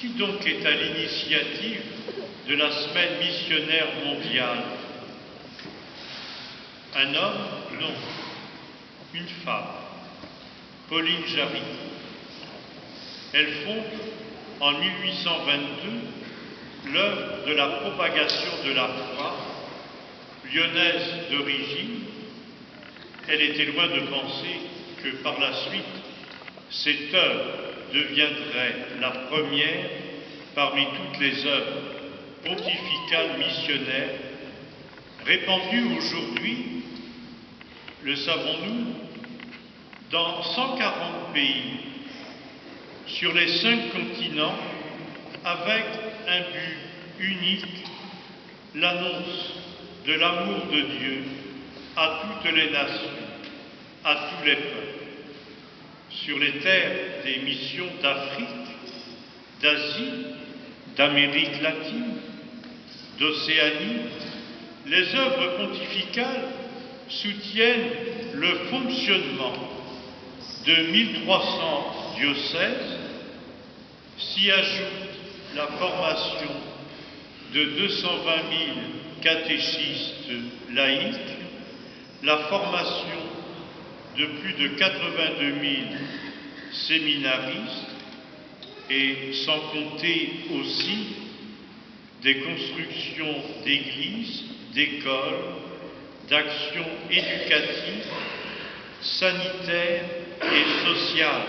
Qui donc est à l'initiative de la semaine missionnaire mondiale? Un homme? Non. Une femme, Pauline Jarry. Elle fonde en 1822 l'œuvre de la propagation de la foi, lyonnaise d'origine. Elle était loin de penser que par la suite, cette œuvre deviendrait la première parmi toutes les œuvres pontificales missionnaires répandues aujourd'hui, le savons-nous, dans 140 pays, sur les 5 continents, avec un but unique, l'annonce de l'amour de Dieu à toutes les nations, à tous les peuples. Sur les terres des missions d'Afrique, d'Asie, d'Amérique latine, d'Océanie, les œuvres pontificales soutiennent le fonctionnement de 1300 diocèses, s'y ajoute la formation de 220 000 catéchistes laïcs, la formation de plus de 82 000 séminaristes, et sans compter aussi des constructions d'églises, d'écoles, d'actions éducatives, sanitaires et sociales.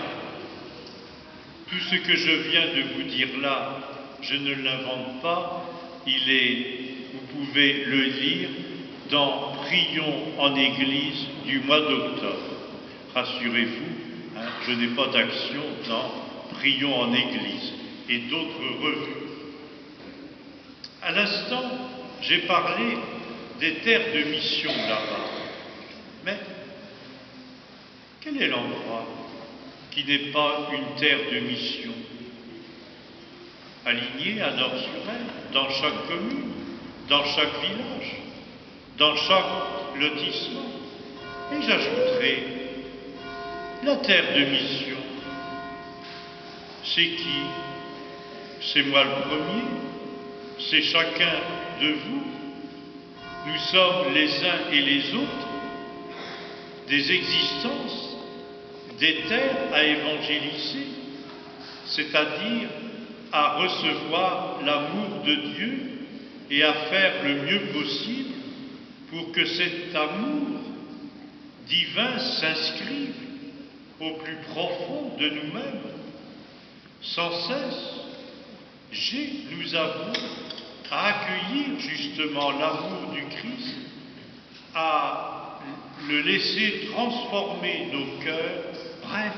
Tout ce que je viens de vous dire là, je ne l'invente pas, vous pouvez le lire dans Prions en Église du mois d'octobre. Rassurez-vous, je n'ai pas d'action dans Prions en Église et d'autres revues. À l'instant, j'ai parlé des terres de mission là-bas. Mais quel est l'endroit qui n'est pas une terre de mission? Aligné à Nord-sur-Aire, dans chaque commune, dans chaque village, dans chaque lotissement. Et j'ajouterai la terre de mission. C'est qui? C'est moi le premier, c'est chacun de vous. Nous sommes les uns et les autres des existences, des terres à évangéliser, c'est-à-dire à recevoir l'amour de Dieu et à faire le mieux possible pour que cet amour divin s'inscrive au plus profond de nous-mêmes. Sans cesse, nous avons à accueillir justement l'amour du Christ, à le laisser transformer nos cœurs, bref,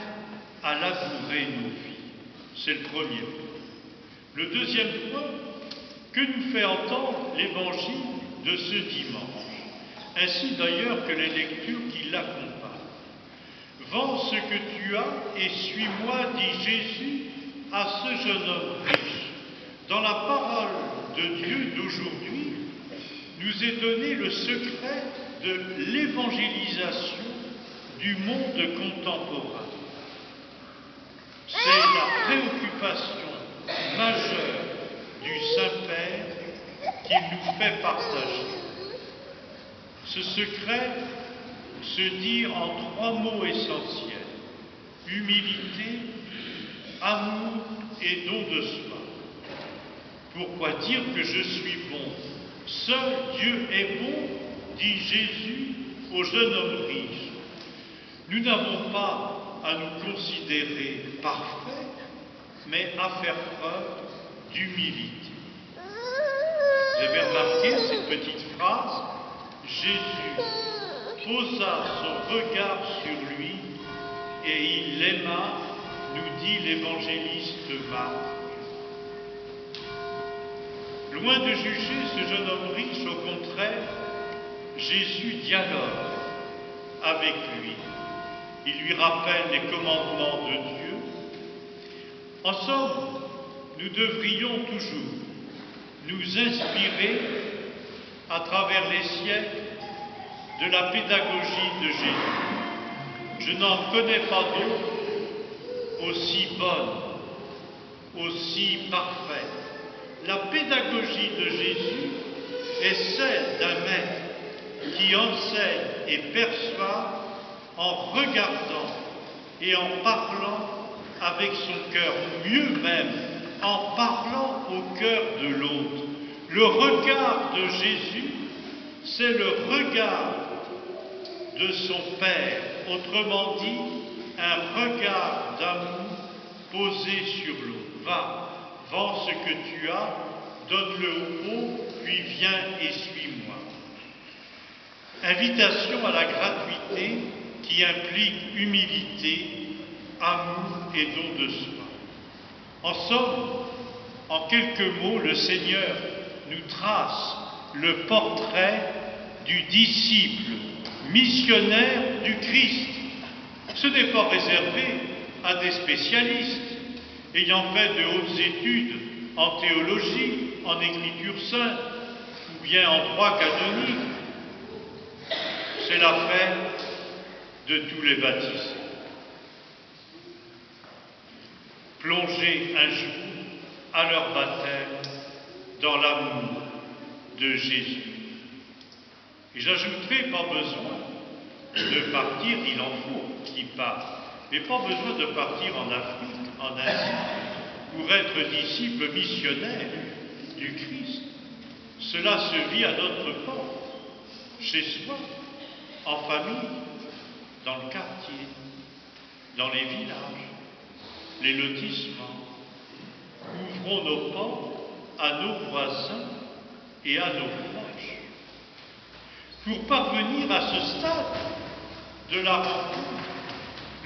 à labourer nos vies. C'est le premier point. Le deuxième point, que nous fait entendre l'évangile de ce dimanche, ainsi d'ailleurs que les lectures qui l'accompagnent. Vends ce que tu as et suis-moi, dit Jésus à ce jeune homme riche. Dans la parole de Dieu d'aujourd'hui, nous est donné le secret de l'évangélisation du monde contemporain. C'est la préoccupation majeure du Saint-Père qu'il nous fait partager. Ce secret se dit en 3 mots essentiels: humilité, amour et don de soi. Pourquoi dire que je suis bon? Seul Dieu est bon, dit Jésus au jeune homme riche. Nous n'avons pas à nous considérer parfaits, mais à faire preuve d'humilité. Vous avez remarqué cette petite phrase? Jésus posa son regard sur lui et il l'aima, nous dit l'évangéliste Marc. Loin de juger ce jeune homme riche, au contraire, Jésus dialogue avec lui. Il lui rappelle les commandements de Dieu. En somme, nous devrions toujours nous inspirer à travers les siècles de la pédagogie de Jésus. Je n'en connais pas d'autre aussi bonne, aussi parfaite. La pédagogie de Jésus est celle d'un maître qui enseigne et persuade en regardant et en parlant avec son cœur, ou mieux même, en parlant au cœur de l'autre. Le regard de Jésus, c'est le regard de son Père, autrement dit, un regard d'amour posé sur l'autre. Va, vends ce que tu as, donne-le aux pauvres, puis viens et suis-moi. Invitation à la gratuité qui implique humilité, amour et don de soi. En somme, en quelques mots, le Seigneur nous trace le portrait du disciple missionnaire du Christ. Ce n'est pas réservé à des spécialistes ayant fait de hautes études en théologie, en écriture sainte ou bien en droit canonique. C'est l'affaire de tous les baptisés. Plongés un jour à leur baptême dans l'amour de Jésus. Et j'ajouterai, pas besoin de partir, il en faut qui partent, mais pas besoin de partir en Afrique, en Asie, pour être disciple missionnaire du Christ. Cela se vit à notre porte, chez soi, en famille, dans le quartier, dans les villages, les lotissements. Ouvrons nos portes à nos voisins et à nos proches. Pour parvenir à ce stade de la rencontre,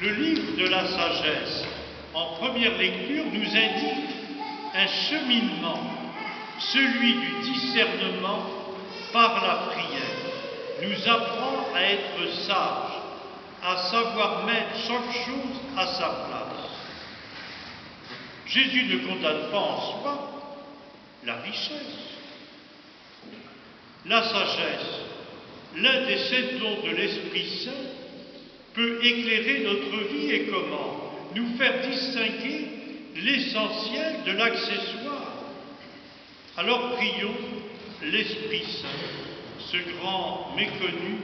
le livre de la sagesse, en première lecture, nous indique un cheminement, celui du discernement par la prière, nous apprend à être sages, à savoir mettre chaque chose à sa place. Jésus ne condamne pas en soi la richesse, la sagesse. L'un des 7 dons de l'Esprit Saint peut éclairer notre vie et comment nous faire distinguer l'essentiel de l'accessoire. Alors prions l'Esprit Saint, ce grand méconnu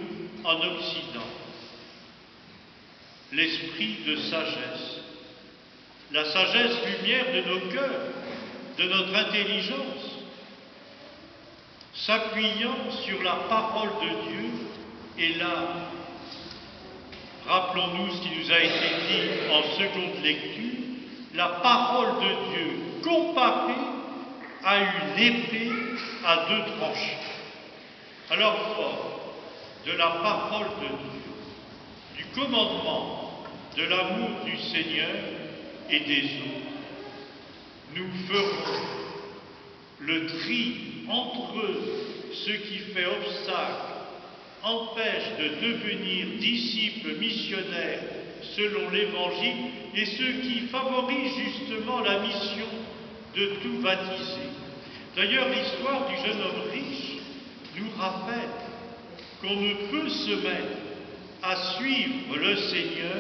en Occident, l'esprit de sagesse, la sagesse lumière de nos cœurs, de notre intelligence, s'appuyant sur la parole de Dieu et là, rappelons-nous ce qui nous a été dit en seconde lecture, la parole de Dieu comparée à une épée à 2 tranchants. Alors fort de la parole de Dieu, du commandement, de l'amour du Seigneur et des autres, nous ferons le tri entre ce qui fait obstacle, empêche de devenir disciples missionnaires selon l'Évangile et ce qui favorise justement la mission de tout baptiser. D'ailleurs, l'histoire du jeune homme riche nous rappelle qu'on ne peut se mettre à suivre le Seigneur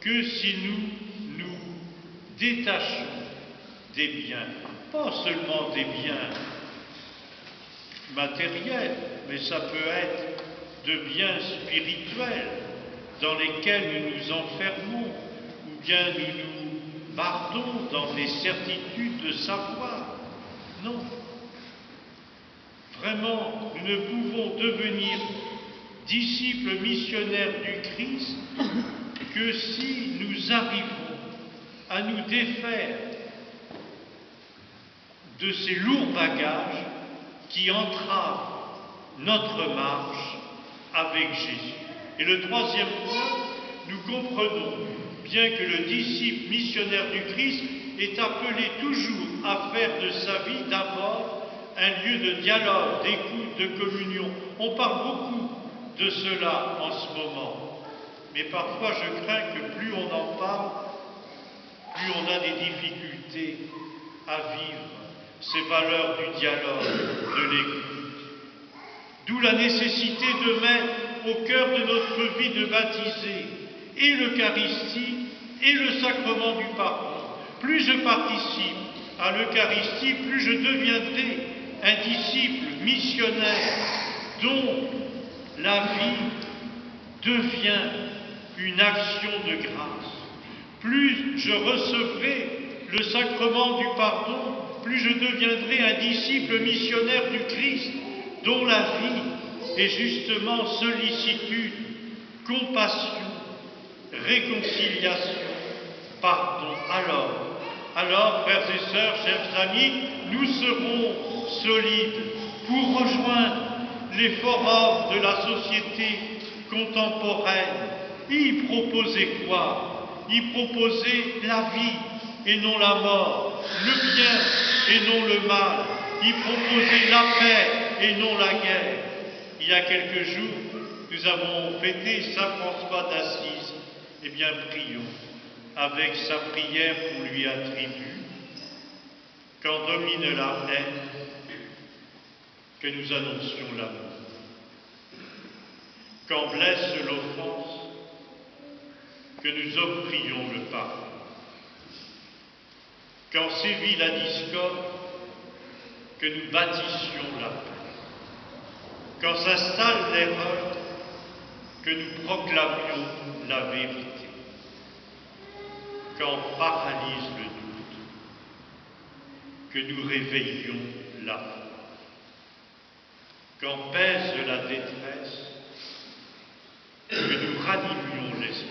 que si nous nous détachons des biens, pas seulement des biens matériels, mais ça peut être de biens spirituels dans lesquels nous nous enfermons, ou bien nous nous bardons dans des certitudes de savoir. Non. Vraiment, nous ne pouvons devenir disciples missionnaires du Christ que si nous arrivons à nous défaire de ces lourds bagages qui entravent notre marche avec Jésus. Et le troisième point, nous comprenons bien que le disciple missionnaire du Christ est appelé toujours à faire de sa vie d'abord un lieu de dialogue, d'écoute, de communion. On parle beaucoup de cela en ce moment. Mais parfois je crains que plus on en parle, plus on a des difficultés à vivre ces valeurs du dialogue, de l'écoute. D'où la nécessité de mettre au cœur de notre vie de baptisé et l'Eucharistie et le sacrement du pardon. Plus je participe à l'Eucharistie, plus je deviendrai un disciple missionnaire dont la vie devient une action de grâce. Plus je recevrai le sacrement du pardon, plus je deviendrai un disciple missionnaire du Christ, dont la vie est justement sollicitude, compassion, réconciliation, pardon. Alors, frères et sœurs, chers amis, nous serons solides pour rejoindre les forums de la société contemporaine. Y proposer quoi? Y proposer la vie et non la mort, le bien et non le mal, y proposer la paix et non la guerre. Il y a quelques jours, nous avons fêté Saint François d'Assise. Eh bien, prions avec sa prière qu'on lui attribue. Quand domine la haine, que nous annoncions l'amour. Quand blesse l'offense, que nous offrions le pardon. Quand sévit la discorde, que nous bâtissions la paix. Quand s'installe l'erreur, que nous proclamions la vérité. Quand paralyse le doute, que nous réveillions la foi. Quand pèse la détresse, que nous ranimions l'espérance.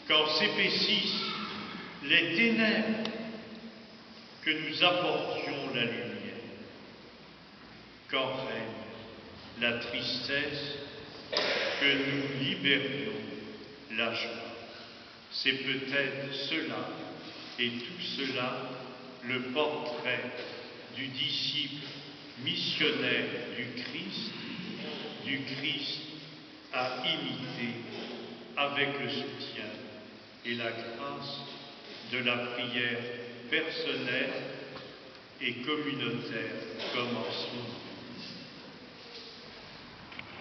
Quand s'épaississent les ténèbres, que nous apportions la lumière. Quand règne la tristesse, que nous libérions la joie. C'est peut-être cela, et tout cela, le portrait du disciple missionnaire du Christ à imiter avec le soutien et la grâce de la prière personnelle et communautaire comme en ce moment.